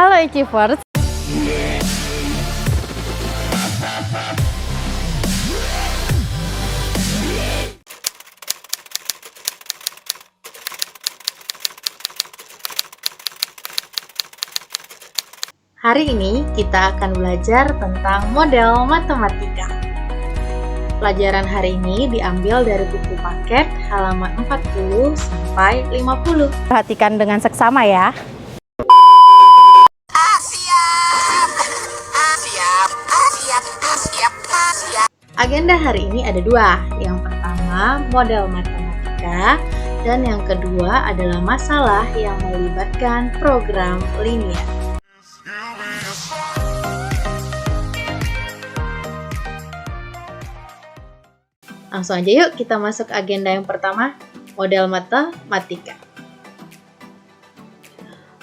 Halo Achievers. Hari ini kita akan belajar tentang model matematika. Pelajaran hari ini diambil dari buku paket halaman 40 sampai 50. Perhatikan dengan seksama ya. Agenda hari ini ada dua. Yang pertama, model matematika, dan yang kedua adalah masalah yang melibatkan program linear. Langsung aja yuk kita masuk agenda yang pertama, model matematika.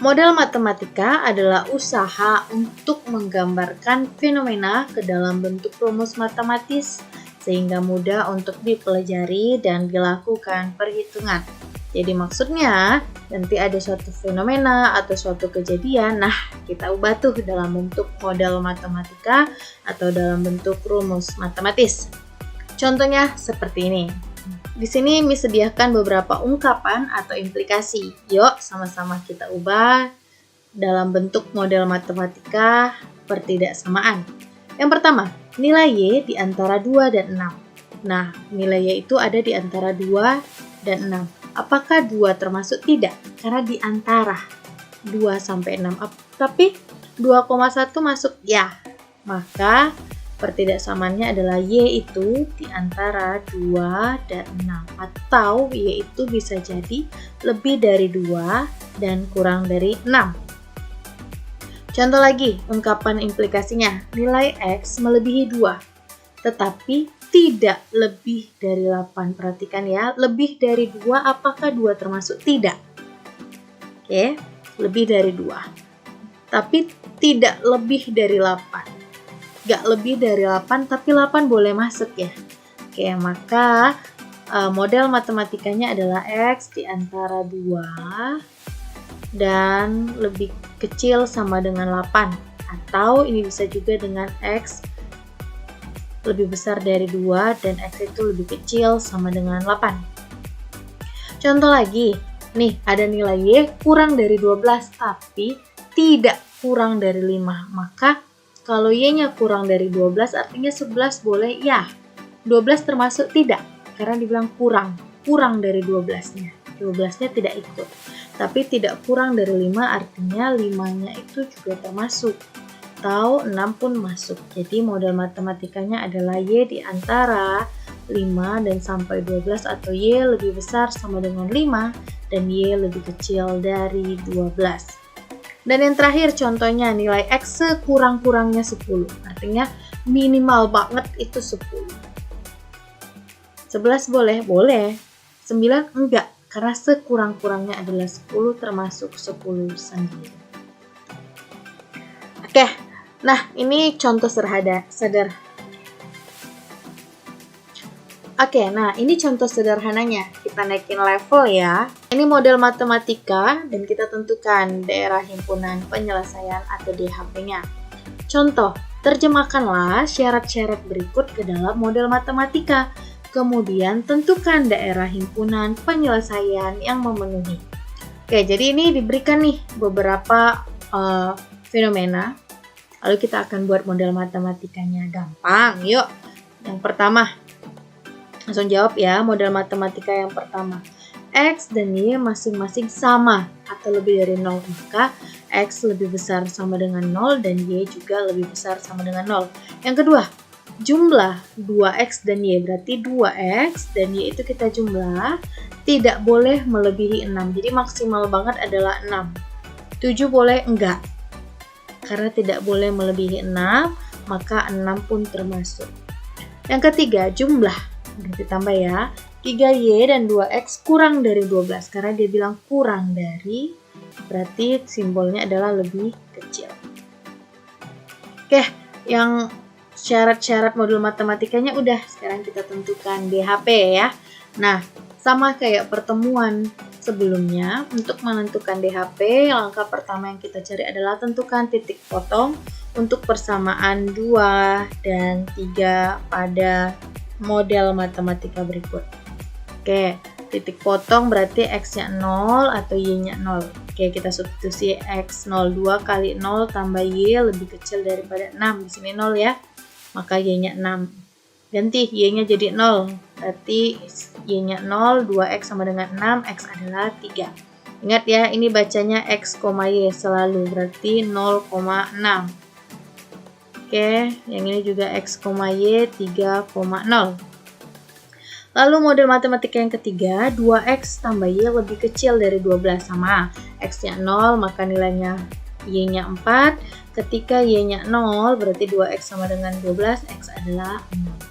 Model matematika adalah usaha untuk menggambarkan fenomena ke dalam bentuk rumus matematis sehingga mudah untuk dipelajari dan dilakukan perhitungan. Jadi maksudnya nanti ada suatu fenomena atau suatu kejadian, nah kita ubah tuh dalam bentuk model matematika atau dalam bentuk rumus matematis. Contohnya seperti ini. Di sini disediakan beberapa ungkapan atau implikasi. Yuk, sama-sama kita ubah dalam bentuk model matematika pertidaksamaan. Yang pertama, nilai Y di antara 2 dan 6. Nah, nilai Y itu ada di antara 2 dan 6. Apakah 2 termasuk? Tidak, karena di antara 2 sampai 6. Tapi 2,1 masuk? Ya. Maka pertidaksamaannya adalah Y itu di antara 2 dan 6. Atau Y itu bisa jadi lebih dari 2 dan kurang dari 6. Contoh lagi, ungkapan implikasinya. Nilai X melebihi 2, tetapi tidak lebih dari 8. Perhatikan ya, lebih dari 2, apakah 2 termasuk? Tidak. Oke, lebih dari 2. Tapi tidak lebih dari 8. Gak lebih dari 8, tapi 8 boleh masuk ya. Oke, maka model matematikanya adalah X di antara 2 dan lebih kecil sama dengan 8. Atau ini bisa juga dengan X lebih besar dari 2 dan X itu lebih kecil sama dengan 8. Contoh lagi, nih ada nilai Y kurang dari 12 tapi tidak kurang dari 5. Maka kalau Y-nya kurang dari 12 artinya 11 boleh ya. 12 termasuk tidak, karena dibilang kurang dari 12-nya. 12-nya tidak ikut. Tapi tidak kurang dari 5 artinya 5-nya itu juga termasuk. Atau 6 pun masuk. Jadi model matematikanya adalah Y di antara 5 dan sampai 12 atau Y lebih besar sama dengan 5 dan Y lebih kecil dari 12. Dan yang terakhir contohnya nilai X sekurang-kurangnya 10. Artinya minimal banget itu 10. 11 boleh? Boleh. 9 enggak. Karena sekurang-kurangnya adalah 10 termasuk 10 sendiri. Oke. Nah, ini contoh ini contoh sederhananya. Kita naikin level ya. Ini model matematika dan kita tentukan daerah himpunan penyelesaian atau DHP-nya. Contoh, terjemahkanlah syarat-syarat berikut ke dalam model matematika. Kemudian tentukan daerah himpunan penyelesaian yang memenuhi. Oke, jadi ini diberikan nih beberapa fenomena. Lalu kita akan buat model matematikanya. Gampang, yuk. Yang pertama, langsung jawab ya, model matematika yang pertama. X dan Y masing-masing sama atau lebih dari 0, maka X lebih besar sama dengan 0 dan Y juga lebih besar sama dengan 0. Yang kedua, jumlah 2X dan Y, berarti 2X dan Y itu kita jumlah, tidak boleh melebihi 6, jadi maksimal banget adalah 6. 7 boleh? Enggak, karena tidak boleh melebihi 6, maka 6 pun termasuk. Yang ketiga, jumlah, berarti tambah ya, 3Y dan 2X kurang dari 12, karena dia bilang kurang dari, berarti simbolnya adalah lebih kecil. Oke, yang syarat-syarat modul matematikanya udah, sekarang kita tentukan DHP ya. Nah, sama kayak pertemuan Sebelumnya, untuk menentukan DHP, langkah pertama yang kita cari adalah tentukan titik potong untuk persamaan 2 dan 3 pada model matematika berikut. Oke, titik potong berarti X-nya 0 atau Y-nya 0. Oke, kita substitusi X 02 kali 0 tambah Y lebih kecil daripada 6. Di sini 0 ya, maka Y-nya 6. Ganti Y-nya jadi 0. Berarti Y-nya 0, 2X sama dengan 6, X adalah 3. Ingat ya, ini bacanya X, Y selalu, berarti 0,6. Oke, yang ini juga X, Y 3,0. Lalu model matematika yang ketiga, 2X tambah Y lebih kecil dari 12 sama. X-nya 0, maka nilainya Y-nya 4. Ketika Y-nya 0, berarti 2X sama dengan 12, X adalah 0.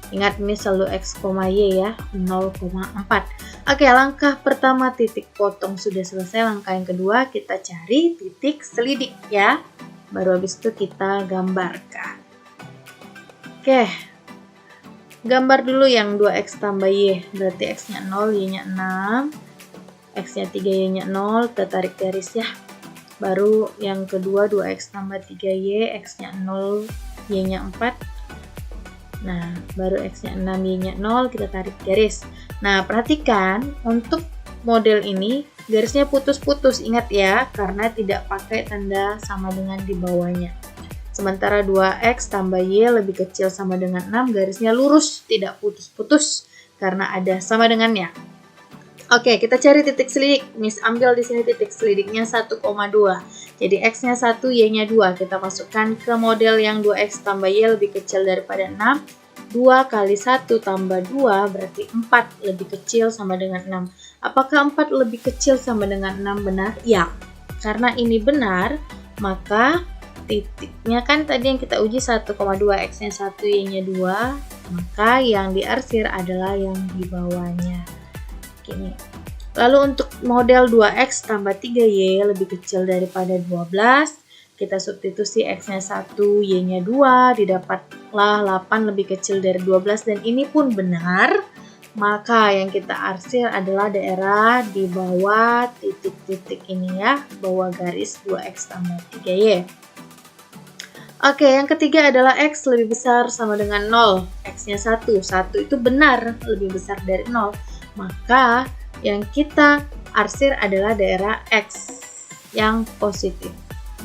Ingat ini selalu X, Y ya, 0,4. Oke, langkah pertama titik potong sudah selesai. Langkah yang kedua kita cari titik selidik ya. Baru habis itu kita gambarkan. Oke, gambar dulu yang 2X tambah Y. Berarti X-nya 0, Y-nya 6. X-nya 3, Y-nya 0. Kita tarik garis ya. Baru yang kedua 2X tambah 3Y. X-nya 0, Y-nya 4. Nah, baru X-nya 6, Y-nya 0, kita tarik garis. Nah, perhatikan untuk model ini garisnya putus-putus, ingat ya, karena tidak pakai tanda sama dengan di bawahnya. Sementara 2X tambah Y lebih kecil sama dengan 6, garisnya lurus, tidak putus-putus karena ada sama dengannya. Oke, kita cari titik selidik. Miss ambil di sini titik selidiknya 1,2. Jadi X-nya 1, Y-nya 2. Kita masukkan ke model yang 2X tambah Y lebih kecil daripada 6. 2 kali 1 tambah 2 berarti 4 lebih kecil sama dengan 6. Apakah 4 lebih kecil sama dengan 6 benar? Ya. Karena ini benar, maka titiknya kan tadi yang kita uji 1,2, X-nya 1, Y-nya 2. Maka yang diarsir adalah yang di bawahnya. Gini. Lalu untuk model 2X tambah 3Y lebih kecil daripada 12, kita substitusi X-nya 1, Y-nya 2, didapatlah 8 lebih kecil dari 12, dan ini pun benar. Maka yang kita arsir adalah daerah di bawah titik-titik ini ya, bawah garis 2X tambah 3Y. Oke, yang ketiga adalah X lebih besar sama dengan 0. X-nya 1, 1 itu benar lebih besar dari 0. Maka yang kita arsir adalah daerah X yang positif.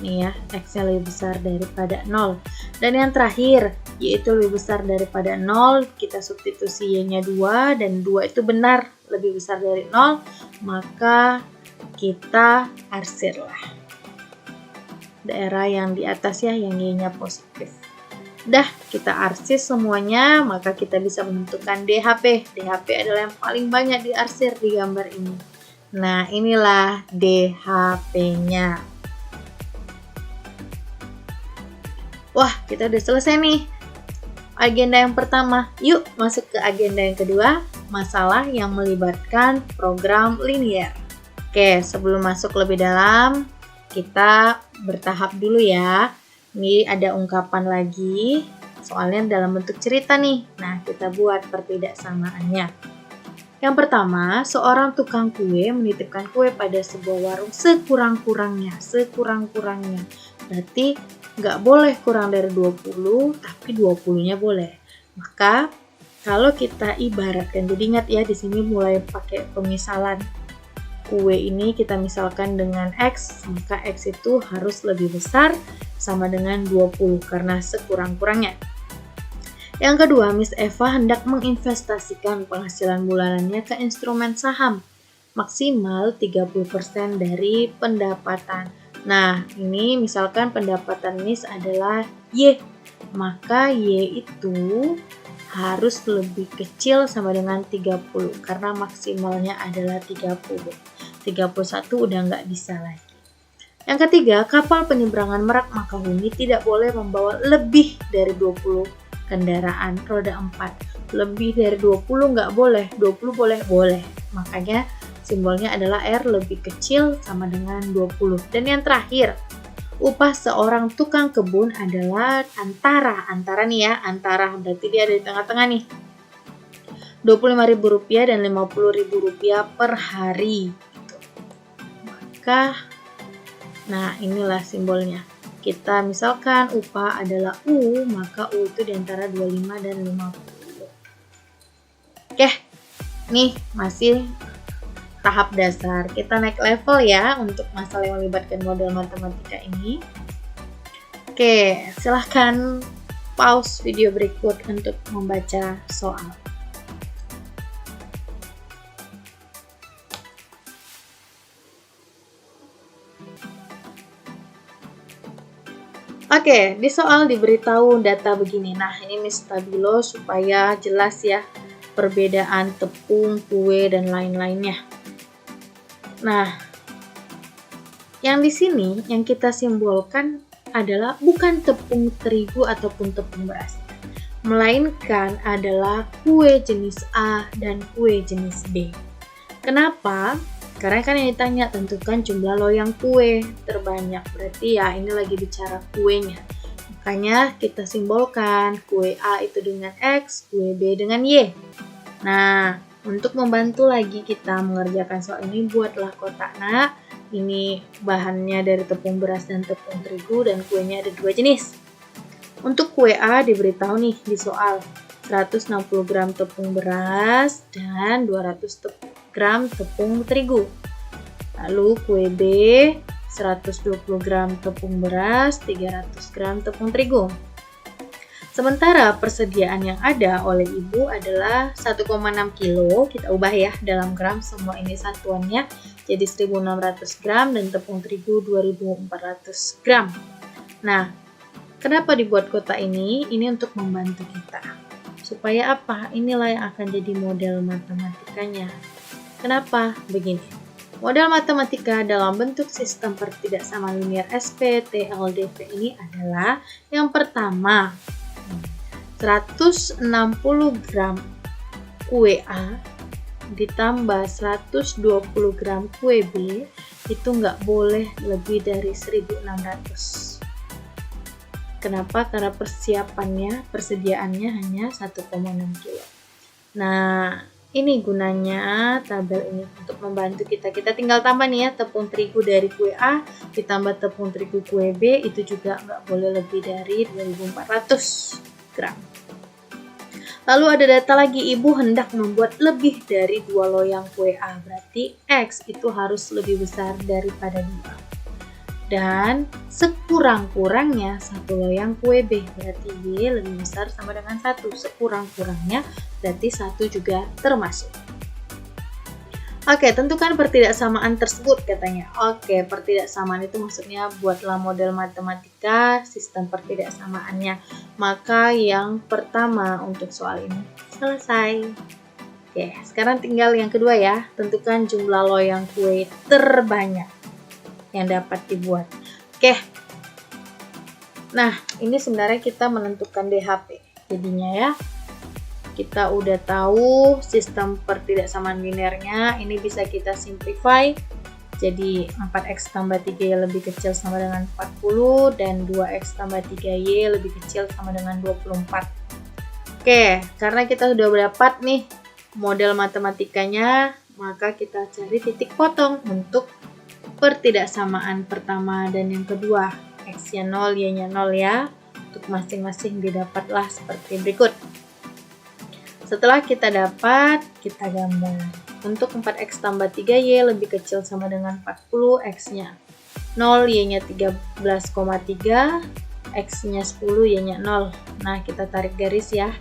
Nih ya, X-nya lebih besar daripada 0. Dan yang terakhir, Y itu lebih besar daripada 0. Kita substitusi Y-nya 2, dan 2 itu benar lebih besar dari 0. Maka kita arsirlah daerah yang di atas ya, yang Y-nya positif. Udah, kita arsir semuanya, maka kita bisa menentukan DHP. DHP adalah yang paling banyak diarsir di gambar ini. Nah, inilah DHP-nya. Wah, kita udah selesai nih. Agenda yang pertama. Yuk, masuk ke agenda yang kedua. Masalah yang melibatkan program linier. Oke, sebelum masuk lebih dalam, kita bertahap dulu ya. Ini ada ungkapan lagi, soalnya dalam bentuk cerita nih. Nah, kita buat perbedaksamaannya. Yang pertama, seorang tukang kue menitipkan kue pada sebuah warung sekurang-kurangnya. Berarti nggak boleh kurang dari 20, tapi 20-nya boleh. Maka, kalau kita ibaratkan, jadi ingat ya, di sini mulai pakai pemisalan. Kue ini kita misalkan dengan X, maka X itu harus lebih besar sama dengan 20 karena sekurang-kurangnya. Yang kedua, Miss Eva hendak menginvestasikan penghasilan bulanannya ke instrumen saham maksimal 30% dari pendapatan. Nah, ini misalkan pendapatan Miss adalah Y, maka Y itu harus lebih kecil sama dengan 30 karena maksimalnya adalah 30. 31 udah nggak bisa lagi. Yang ketiga, kapal penyeberangan Merak Makahumi tidak boleh membawa lebih dari 20 kendaraan roda 4. Lebih dari 20 nggak boleh, 20 boleh? Boleh. Makanya simbolnya adalah R lebih kecil sama dengan 20. Dan yang terakhir, upah seorang tukang kebun adalah antara nih ya, antara berarti dia ada di tengah-tengah nih. Rp25.000 dan Rp50.000 per hari. apakah? Nah, inilah simbolnya. Kita misalkan upah adalah U, maka U itu di antara 25 dan 50. Oke, nih masih tahap dasar. Kita naik level ya untuk masalah yang melibatkan model matematika ini. Oke, silahkan pause video berikut untuk membaca soal. Oke, di soal diberitahu data begini. Nah, ini Miss Stabilo supaya jelas ya perbedaan tepung, kue, dan lain-lainnya. Nah, yang di sini yang kita simbolkan adalah bukan tepung terigu ataupun tepung beras, melainkan adalah kue jenis A dan kue jenis B. Kenapa? Karena kan yang ditanya tentukan jumlah loyang kue terbanyak, berarti ya ini lagi bicara kuenya. Makanya kita simbolkan kue A itu dengan X, kue B dengan Y. Nah, untuk membantu lagi kita mengerjakan soal ini, buatlah kotak. Nah, ini bahannya dari tepung beras dan tepung terigu dan kuenya ada 2 jenis. Untuk kue A diberitahu nih di soal 160 gram tepung beras dan 200 gram tepung terigu. Lalu kue B 120 gram tepung beras, 300 gram tepung terigu. Sementara persediaan yang ada oleh ibu adalah 1,6 kilo, kita ubah ya dalam gram, semua ini satuannya jadi 1.600 gram dan tepung terigu 2.400 gram. Nah, kenapa dibuat kotak ini? Ini untuk membantu kita. Supaya apa? Inilah yang akan jadi model matematikanya. Kenapa? Begini. Model matematika dalam bentuk sistem pertidaksamaan linear SP, TLDV ini adalah yang pertama 160 gram kue A ditambah 120 gram kue B itu nggak boleh lebih dari 1.600. Kenapa? Karena persediaannya hanya 1,6 kilo. Nah, ini gunanya tabel ini untuk membantu kita. Kita tinggal tambah nih ya, tepung terigu dari kue A ditambah tepung terigu kue B itu juga nggak boleh lebih dari 2.400 gram. Lalu ada data lagi, ibu hendak membuat lebih dari 2 loyang kue A, berarti X itu harus lebih besar daripada 2. Dan sekurang-kurangnya 1 loyang kue B, berarti Y lebih besar sama dengan 1. Sekurang-kurangnya berarti 1 juga termasuk. Oke, tentukan pertidaksamaan tersebut katanya. Oke, pertidaksamaan itu maksudnya buatlah model matematika sistem pertidaksamaannya. Maka yang pertama untuk soal ini selesai. Oke, sekarang tinggal yang kedua ya. Tentukan jumlah loyang kue terbanyak yang dapat dibuat. Oke. Nah, ini sebenarnya kita menentukan DHP. Jadinya ya, kita udah tahu sistem pertidaksamaan linearnya. Ini bisa kita simplify. Jadi 4x tambah 3y lebih kecil sama dengan 40 dan 2x tambah 3y lebih kecil sama dengan 24. Oke, karena kita sudah dapat nih model matematikanya, maka kita cari titik potong untuk pertidaksamaan pertama dan yang kedua. X-nya 0, Y-nya 0 ya. Untuk masing-masing didapatlah seperti berikut. Setelah kita dapat, kita gambar. Untuk 4x tambah 3y lebih kecil sama dengan 40, x-nya 0, y-nya 13,3, x-nya 10, y-nya 0. Nah, kita tarik garis ya.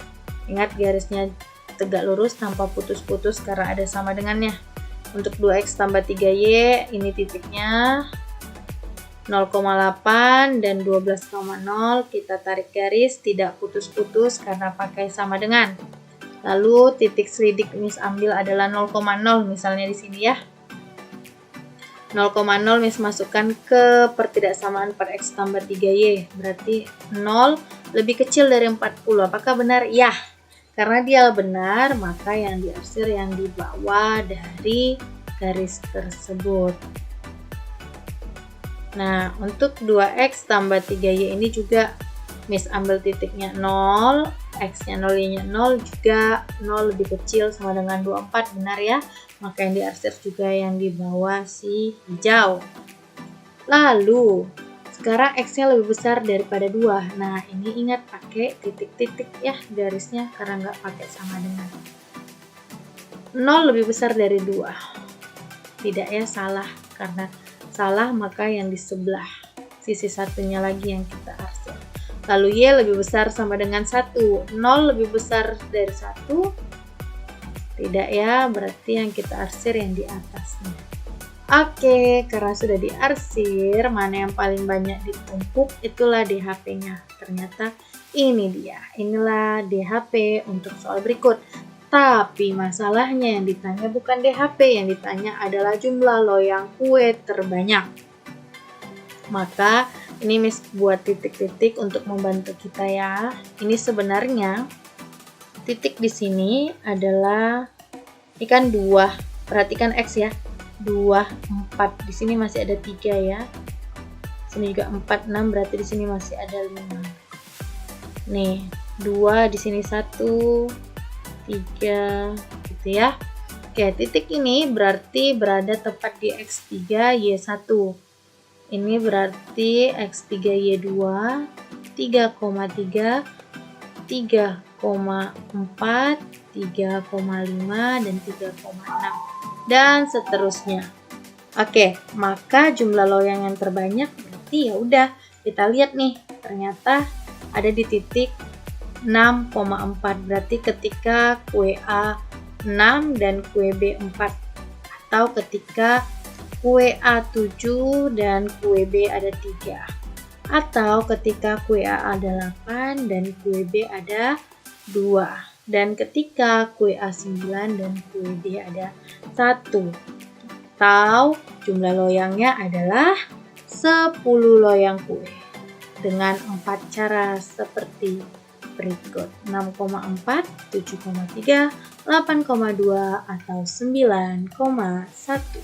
Ingat garisnya tegak lurus tanpa putus-putus karena ada sama dengannya. Untuk 2x tambah 3y, ini titiknya 0,8 dan 12,0. Kita tarik garis, tidak putus-putus karena pakai sama dengan. Lalu titik selidik Miss ambil adalah 0,0 misalnya di sini ya. 0,0 Miss masukkan ke pertidaksamaan 4x tambah 3y. Berarti 0 lebih kecil dari 40. Apakah benar? Ya. Karena dia benar, maka yang diarsir yang di bawah dari garis tersebut. Nah, untuk 2x tambah 3y ini juga Miss ambil titiknya 0, X-nya 0, Y-nya 0, juga 0 lebih kecil sama dengan 24, benar ya? Maka yang diarsir juga yang di bawah si hijau. Lalu, sekarang X-nya lebih besar daripada 2. Nah, ini ingat pakai titik-titik ya garisnya karena nggak pakai sama dengan. 0 lebih besar dari 2. Tidak ya, salah. Karena salah maka yang di sebelah. Sisi satunya lagi yang kita arsir. Lalu Y lebih besar sama dengan 1. 0 lebih besar dari 1. Tidak ya, berarti yang kita arsir yang di atasnya. Oke, karena sudah diarsir, mana yang paling banyak ditumpuk, itulah DHP-nya. Ternyata ini dia. Inilah DHP untuk soal berikut. Tapi masalahnya yang ditanya bukan DHP, yang ditanya adalah jumlah loyang kue terbanyak. Maka ini Miss buat titik-titik untuk membantu kita ya. Ini sebenarnya titik di sini adalah, ini kan 2, perhatikan X ya, 2, 4, di sini masih ada 3 ya. Sini juga 4, 6, berarti di sini masih ada 5. Nih, 2 di sini 1, 3, gitu ya. Oke, titik ini berarti berada tepat di X3, Y1. Ini berarti X3Y2, 3,3, 3,4, 3,5, dan 3,6. Dan seterusnya. Oke, maka jumlah loyang yang terbanyak berarti ya udah kita lihat nih. Ternyata ada di titik 6,4. Berarti ketika kue A 6 dan kue B 4. Atau ketika kue A 7 dan kue B ada 3. Atau ketika kue A ada 8 dan kue B ada 2. Dan ketika kue A 9 dan kue B ada 1. Atau jumlah loyangnya adalah 10 loyang kue. Dengan 4 cara seperti berikut. 6,4, 7,3, 8,2, atau 9,1.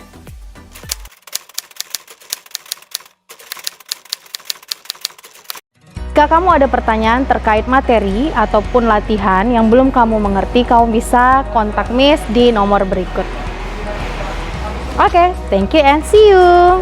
Jika kamu ada pertanyaan terkait materi ataupun latihan yang belum kamu mengerti, kamu bisa kontak Miss di nomor berikut. Oke, thank you and see you.